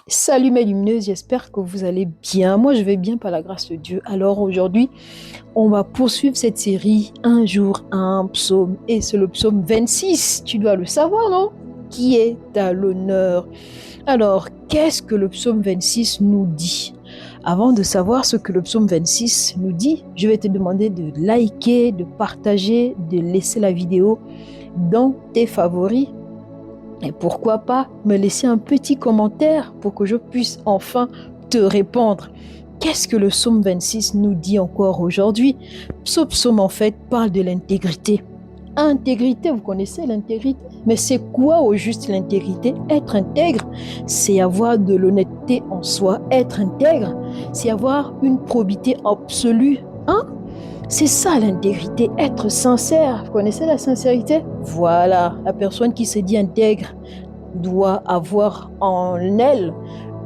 Salut mes lumineuses, j'espère que vous allez bien. Moi, je vais bien par la grâce de Dieu. Alors aujourd'hui, on va poursuivre cette série Un jour, un psaume. Et c'est le psaume 26. Tu dois le savoir, non? Qui est à l'honneur. Alors, qu'est-ce que le psaume 26 nous dit? Avant de savoir ce que le psaume 26 nous dit, je vais te demander de liker, de partager, de laisser la vidéo dans tes favoris. Et pourquoi pas me laisser un petit commentaire pour que je puisse enfin te répondre. Qu'est-ce que le psaume 26 nous dit encore aujourd'hui? Ce psaume en fait parle de l'intégrité. Intégrité, vous connaissez l'intégrité? Mais c'est quoi au juste l'intégrité? Être intègre, c'est avoir de l'honnêteté en soi. Être intègre, c'est avoir une probité absolue. Hein? C'est ça l'intégrité, être sincère. Vous connaissez la sincérité? Voilà, la personne qui se dit intègre doit avoir en elle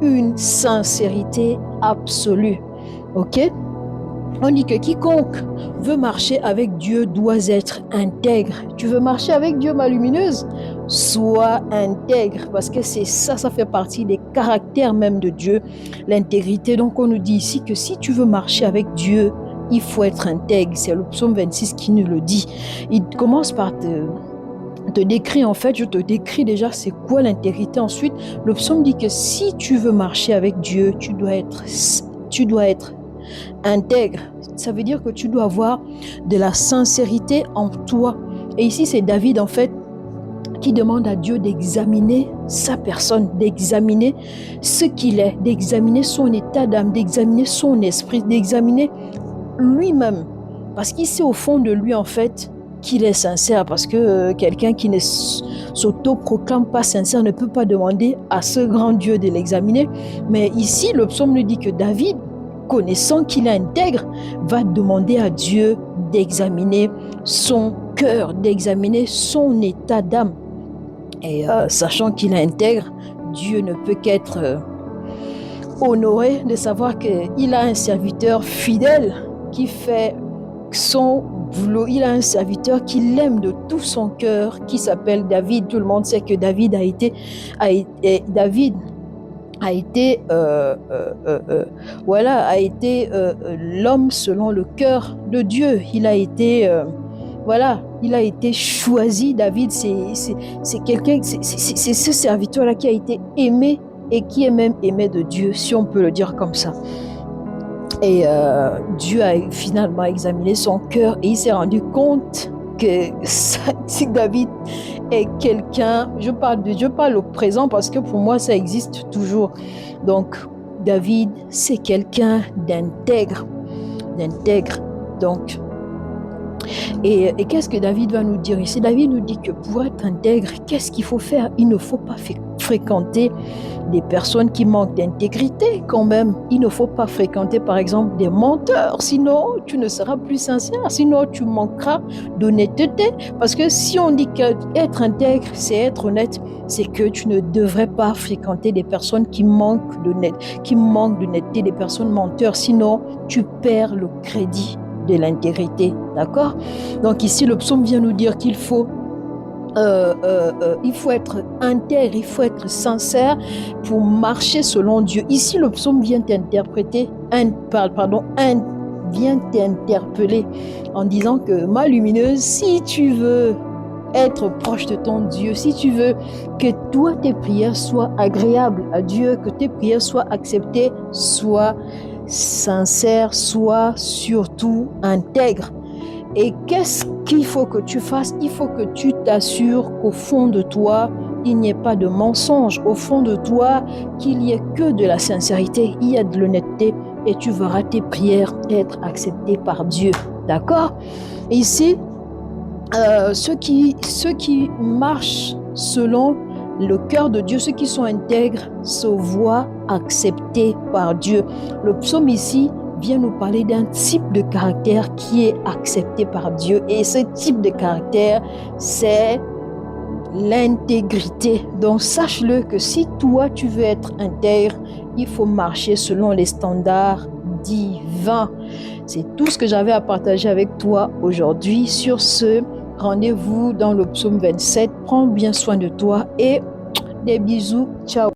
une sincérité absolue. Ok? On dit que quiconque veut marcher avec Dieu doit être intègre. Tu veux marcher avec Dieu, ma lumineuse? Sois intègre, parce que c'est ça, ça fait partie des caractères même de Dieu, l'intégrité. Donc on nous dit ici que si tu veux marcher avec Dieu, il faut être intègre. C'est le psaume 26 qui nous le dit. Il commence par te décrit, en fait, je te décris déjà c'est quoi l'intégrité. Ensuite, le psaume dit que si tu veux marcher avec Dieu, tu dois être intègre. Ça veut dire que tu dois avoir de la sincérité en toi. Et ici, c'est David, en fait, qui demande à Dieu d'examiner sa personne, d'examiner ce qu'il est, d'examiner son état d'âme, d'examiner son esprit, d'examiner lui-même. Parce qu'il sait au fond de lui, en fait, qu'il est sincère. Parce que quelqu'un qui ne s'auto-proclame pas sincère ne peut pas demander à ce grand Dieu de l'examiner. Mais ici, le psaume nous dit que David, connaissant qu'il est intègre, va demander à Dieu d'examiner son cœur, d'examiner son état d'âme. Et sachant qu'il est intègre, Dieu ne peut qu'être honoré de savoir qu'il a un serviteur fidèle qui fait son boulot. Il a un serviteur qui l'aime de tout son cœur, qui s'appelle David. Tout le monde sait que David a été l'homme selon le cœur de Dieu. Il a été choisi. David, c'est quelqu'un, c'est ce serviteur-là qui a été aimé et qui est même aimé de Dieu, si on peut le dire comme ça. Et Dieu a finalement examiné son cœur et il s'est rendu compte que si David est quelqu'un, je parle au présent parce que pour moi ça existe toujours. Donc David, c'est quelqu'un d'intègre. Donc, et qu'est-ce que David va nous dire ici? David nous dit que pour être intègre, qu'est-ce qu'il faut faire? Il ne faut pas fréquenter des personnes qui manquent d'intégrité quand même. Il ne faut pas fréquenter par exemple des menteurs, sinon tu ne seras plus sincère, sinon tu manqueras d'honnêteté. Parce que si on dit qu'être intègre, c'est être honnête, c'est que tu ne devrais pas fréquenter des personnes qui manquent d'honnêteté, des personnes menteurs, sinon tu perds le crédit de l'intégrité, d'accord? Donc ici, le psaume vient nous dire qu'il faut être intègre, il faut être sincère pour marcher selon Dieu. Ici, le psaume vient t'interpréter, vient t'interpeller en disant que ma lumineuse, si tu veux être proche de ton Dieu, si tu veux que toi, tes prières soient agréables à Dieu, que tes prières soient acceptées, sois sincère, sois surtout intègre. Et qu'est-ce qu'il faut que tu fasses? Il faut que tu t'assures qu'au fond de toi, il n'y ait pas de mensonge. Au fond de toi, qu'il n'y ait que de la sincérité, il y a de l'honnêteté et tu verras tes prières être acceptées par Dieu. D'accord? Et ici, ceux qui marchent selon le cœur de Dieu, ceux qui sont intègres, se voient acceptés par Dieu. Le psaume ici vient nous parler d'un type de caractère qui est accepté par Dieu. Et ce type de caractère, c'est l'intégrité. Donc, sache-le que si toi, tu veux être intègre, il faut marcher selon les standards divins. C'est tout ce que j'avais à partager avec toi aujourd'hui. Sur ce, rendez-vous dans le psaume 27. Prends bien soin de toi et des bisous. Ciao.